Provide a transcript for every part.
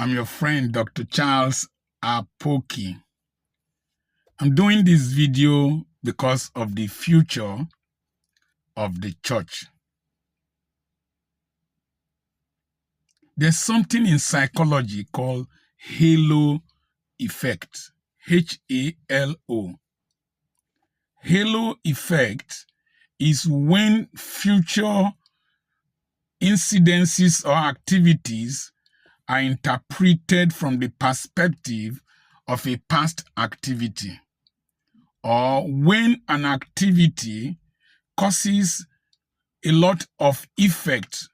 I'm your friend, Dr. Charles Apoki. I'm doing this video because of the future of the church. There's something in psychology called halo effect. H-A-L-O. Halo effect is when future incidences or activities are interpreted from the perspective of a past activity, or when an activity causes a lot of effect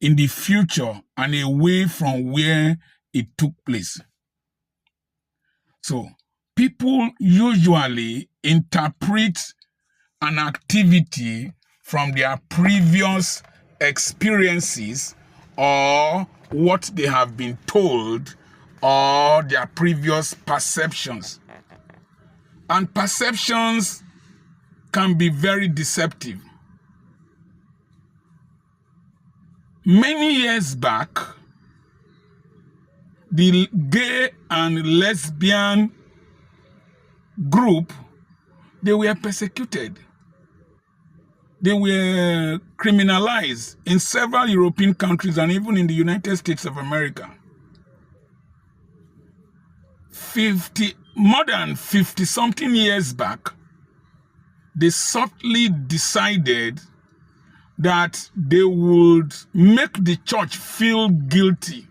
in the future and away from where it took place. So, people usually interpret an activity from their previous experiences or what they have been told or their previous perceptions. And perceptions can be very deceptive. Many years back, the gay and lesbian group, they were persecuted. They were criminalized in several European countries and even in the United States of America. More than 50-something years back, they subtly decided that they would make the church feel guilty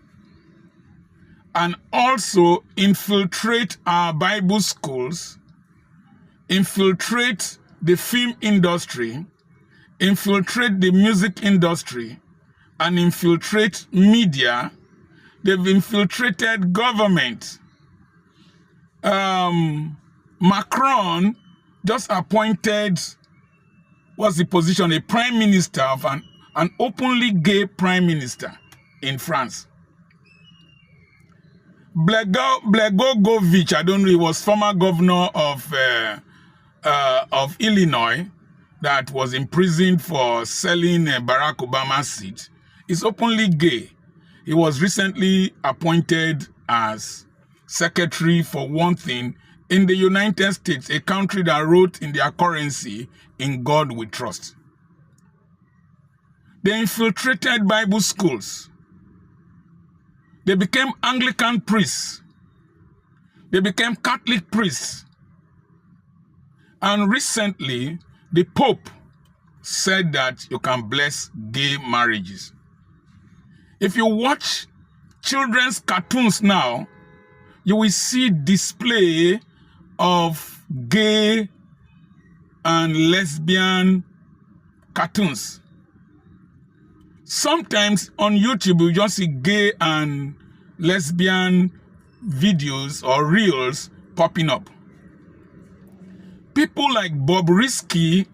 and also infiltrate our Bible schools, infiltrate the film industry, infiltrate the music industry, and infiltrate media. They've infiltrated government. Macron just appointed, what's the position, a prime minister of an openly gay prime minister in France. Blagojevich, I don't know, he was former governor of Illinois that was imprisoned for selling Barack Obama's seat. He's openly gay. He was recently appointed as secretary for one thing in the United States, a country that wrote in their currency, "In God we trust." They infiltrated Bible schools. They became Anglican priests. They became Catholic priests. And recently, the Pope said that you can bless gay marriages. If you watch children's cartoons now, you will see display of gay and lesbian cartoons. Sometimes on YouTube, you just see gay and lesbian videos or reels popping up. People like Bobrisky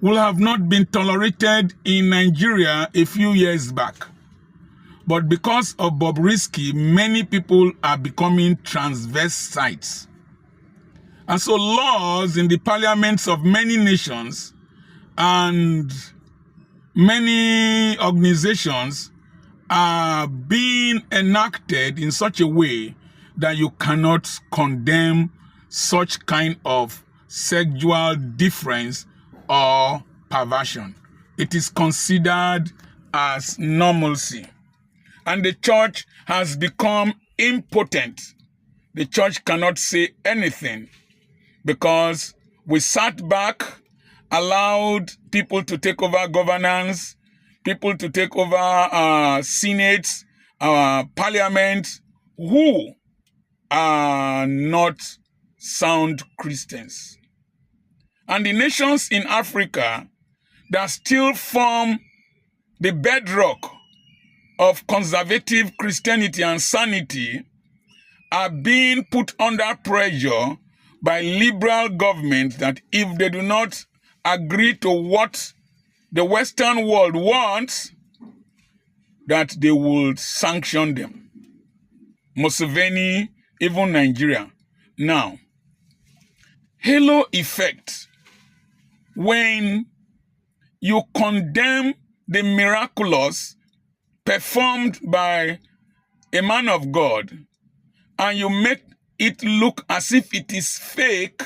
will have not been tolerated in Nigeria a few years back. But because of Bobrisky, many people are becoming transvestites. And so laws in the parliaments of many nations and many organizations are being enacted in such a way that you cannot condemn such kind of sexual difference or perversion. It is considered as normalcy. And the church has become impotent. The church cannot say anything because we sat back, allowed people to take over governance, people to take over Senate, parliament, who are not sound Christians. And the nations in Africa that still form the bedrock of conservative Christianity and sanity are being put under pressure by liberal governments that if they do not agree to what the Western world wants, that they will sanction them. Museveni, even Nigeria. Now, halo effect. When you condemn the miraculous performed by a man of God, and you make it look as if it is fake,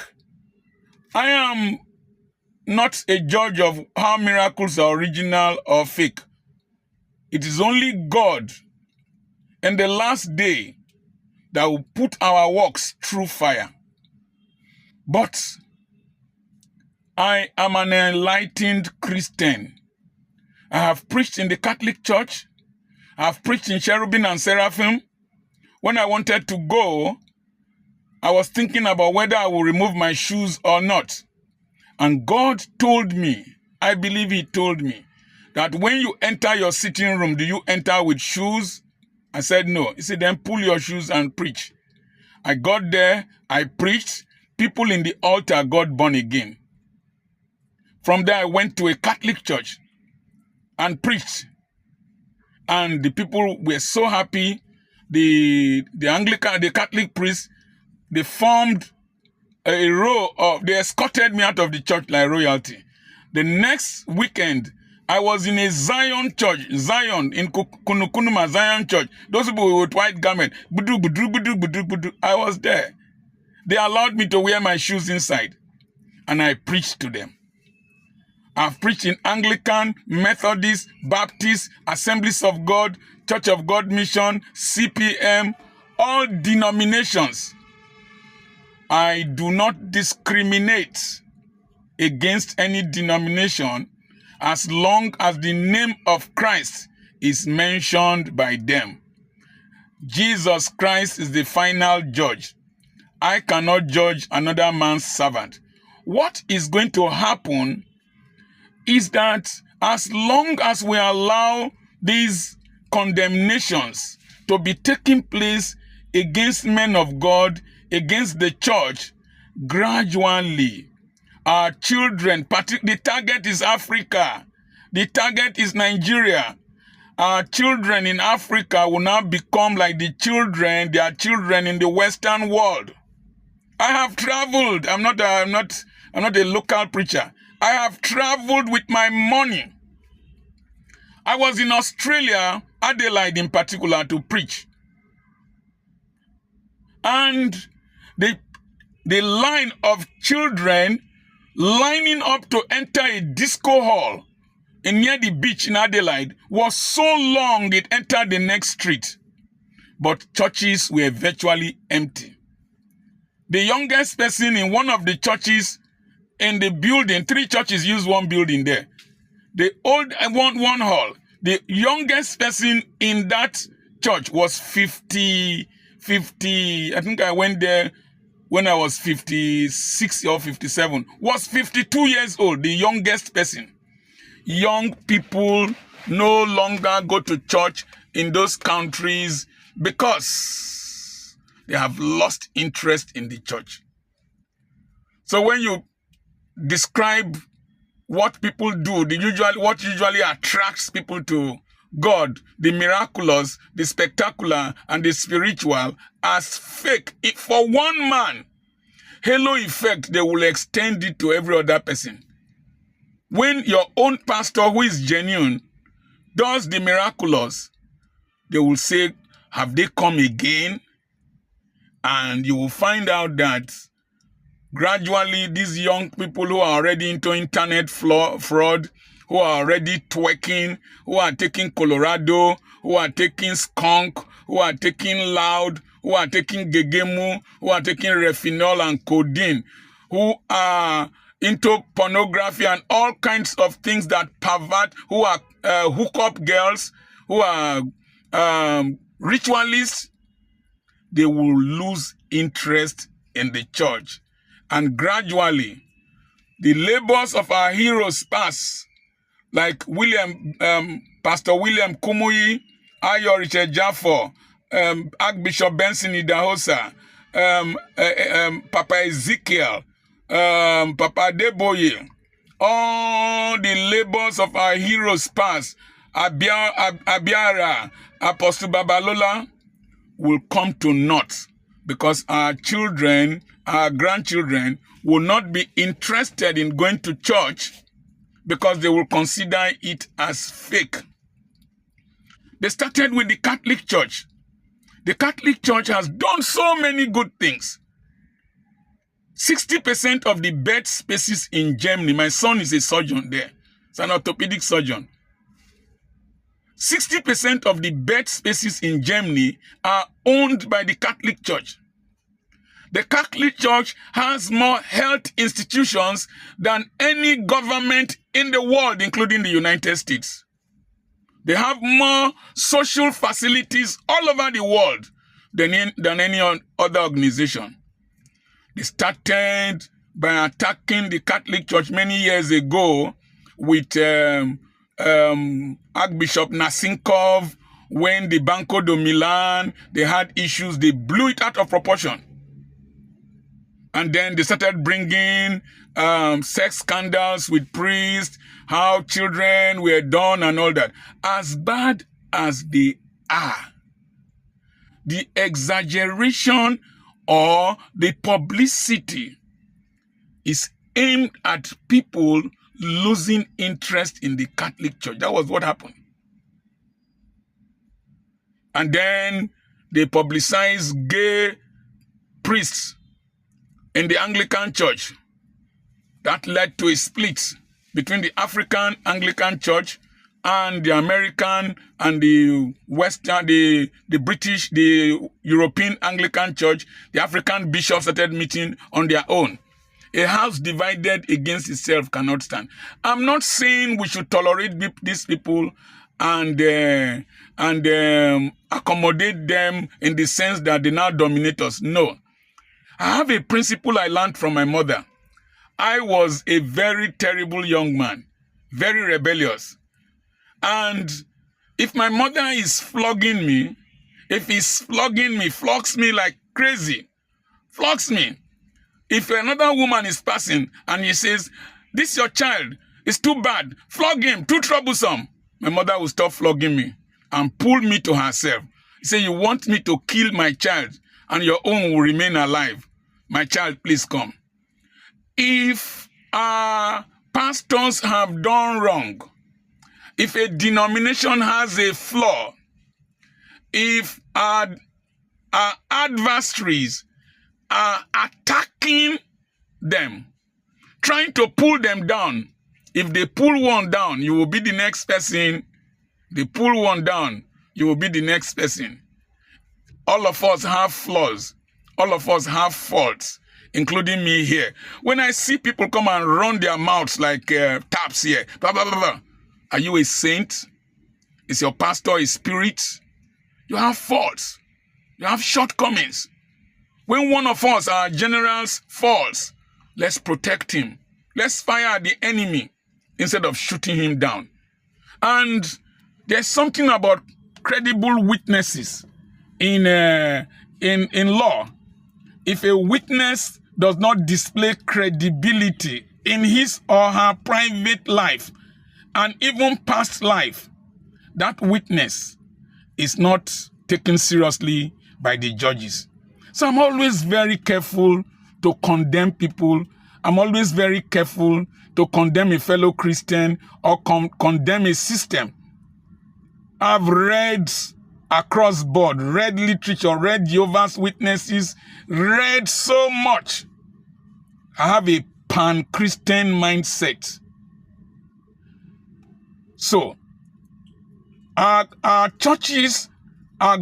I am not a judge of how miracles are original or fake. It is only God in the last day that will put our works through fire. But I am an enlightened Christian. I have preached in the Catholic Church. I have preached in Cherubim and Seraphim. When I wanted to go, I was thinking about whether I will remove my shoes or not. And God told me, I believe He told me, that when you enter your sitting room, do you enter with shoes? I said no. He said, then pull your shoes and preach. I got there, I preached. People in the altar got born again. From there, I went to a Catholic church and preached. And the people were so happy. The Catholic priests, they formed a row of, they escorted me out of the church like royalty. The next weekend, I was in a Zion church, Zion, in Kunukunuma Zion church. Those people with white garment. I was there. They allowed me to wear my shoes inside. And I preached to them. I've preached in Anglican, Methodist, Baptist, Assemblies of God, Church of God Mission, CPM, all denominations. I do not discriminate against any denomination as long as the name of Christ is mentioned by them. Jesus Christ is the final judge. I cannot judge another man's servant. What is going to happen is that as long as we allow these condemnations to be taking place against men of God, against the church, gradually our children, the target is Africa, the target is Nigeria. Our children in Africa will now become like their children in the Western world. I have traveled. I'm not a local preacher. I have traveled with my money. I was in Australia, Adelaide in particular, to preach. And the line of children lining up to enter a disco hall near the beach in Adelaide was so long it entered the next street. But churches were virtually empty. The youngest person in one of the churches in the building, 3 churches use one building there. The old one hall. The youngest person in that church was 50. I think I went there when I was 56 or 57. Was 52 years old, the youngest person. Young people no longer go to church in those countries because they have lost interest in the church. So when you describe what people do, what usually attracts people to God, the miraculous, the spectacular, and the spiritual, as fake, for one man, halo effect, they will extend it to every other person. When your own pastor, who is genuine, does the miraculous, they will say, have they come again? And you will find out that gradually these young people who are already into internet fraud, who are already twerking, who are taking Colorado, who are taking skunk, who are taking loud, who are taking gegemu, who are taking refinol and codeine, who are into pornography and all kinds of things that pervert, who are hookup girls, who are ritualists, they will lose interest in the church. And gradually, the labors of our heroes pass, like Pastor William Kumuyi, Ayo Richard Jaffo, Archbishop Benson Idahosa, Papa Ezekiel, Papa Deboye. All the labors of our heroes pass. Abiara, Apostle Babalola will come to naught because our children, our grandchildren will not be interested in going to church because they will consider it as fake. They started with the Catholic Church. The Catholic Church has done so many good things. 60% of the bed spaces in Germany, my son is a surgeon there. He's an orthopedic surgeon. 60% of the bed spaces in Germany are owned by the Catholic Church. The Catholic Church has more health institutions than any government in the world, including the United States. They have more social facilities all over the world than any other organization. They started by attacking the Catholic Church many years ago with Archbishop Nasinkov. When the Banco de Milan, they had issues, they blew it out of proportion. And then they started bringing sex scandals with priests, how children were done and all that. As bad as they are, the exaggeration or the publicity is aimed at people losing interest in the Catholic Church. That was what happened. And then they publicized gay priests in the Anglican Church. That led to a split between the African Anglican Church and the American and the Western, the British, the European Anglican Church. The African bishops started meeting on their own. A house divided against itself cannot stand. I'm not saying we should tolerate these people and accommodate them in the sense that they now dominate us. No. I have a principle I learned from my mother. I was a very terrible young man, very rebellious. And if my mother is flogging me, if he's flogging me, flogs me like crazy, flogs me. If another woman is passing and he says, this your child, it's too bad, flog him, too troublesome, my mother will stop flogging me and pull me to herself. Say, you want me to kill my child and your own will remain alive. My child, please come. If our pastors have done wrong, if a denomination has a flaw, if our adversaries are attacking them, trying to pull them down, if they pull one down, you will be the next person. They pull one down, you will be the next person. All of us have flaws. All of us have faults, including me here. When I see people come and run their mouths like taps here, blah, blah, blah, blah. Are you a saint? Is your pastor a spirit? You have faults. You have shortcomings. When one of us, our generals, falls, let's protect him. Let's fire at the enemy instead of shooting him down. And there's something about credible witnesses in law. If a witness does not display credibility in his or her private life and even past life, that witness is not taken seriously by the judges. So I'm always very careful to condemn people. I'm always very careful to condemn a fellow Christian or condemn a system. I've read across board, read literature, read Jehovah's Witnesses, read so much. I have a pan-Christian mindset. So, our churches are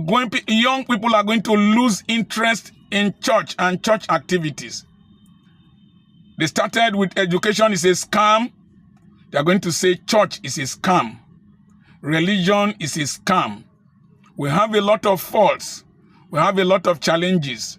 young people are going to lose interest in church and church activities. They started with education is a scam. They are going to say church is a scam. Religion is a scam. We have a lot of faults. We have a lot of challenges.